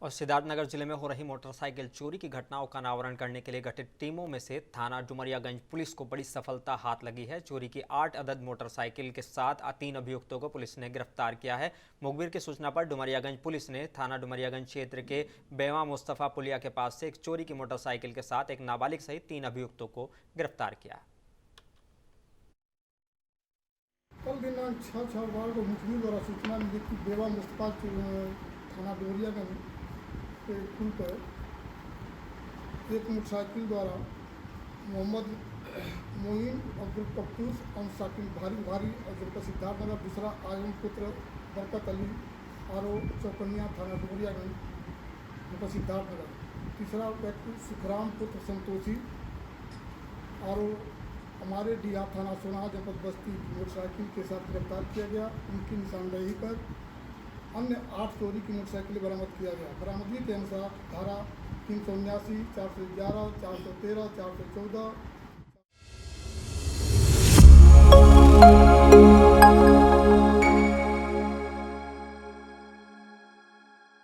और सिद्धार्थनगर जिले में हो रही मोटरसाइकिल चोरी की घटनाओं का अनावरण करने के लिए गठित टीमों में से थाना डुमरियागंज पुलिस को बड़ी सफलता हाथ लगी है। चोरी की 8 अदद मोटरसाइकिल के साथ 3 अभियुक्तों को पुलिस ने गिरफ्तार किया है। मुखबिर की सूचना पर डुमरियागंज पुलिस ने थाना डुमरियागंज क्षेत्र के बेवा मुस्तफा पुलिया के पास से एक चोरी की मोटरसाइकिल के साथ एक नाबालिग सहित 3 अभियुक्तों को गिरफ्तार किया। कल दिनांक 6/6 को मुखबिर द्वारा सूचना मिली कि बेवा मुस्तफा थाना डुमरियागंज के पुल पर एक मोटरसाइकिल द्वारा मोहम्मद मोइन अब्दुल कप्तूस और साकिब भारी अब्दुल सिद्धार्थनगर, दूसरा आजम पुत्र बरकत अली आरो चौकनिया थाना डुमरियागंज सिद्धार्थनगर, तीसरा व्यक्ति सुखराम पुत्र संतोषी आरो हमारे डिहा थाना सोना जनपद बस्ती मोटरसाइकिल के साथ गिरफ्तार किया गया। उनकी निशानदेही पर अन्य 8 चोरी की मोटरसाइकिल बरामद किया गया। बरामदगी के अनुसार धारा 379, 411, 413, 414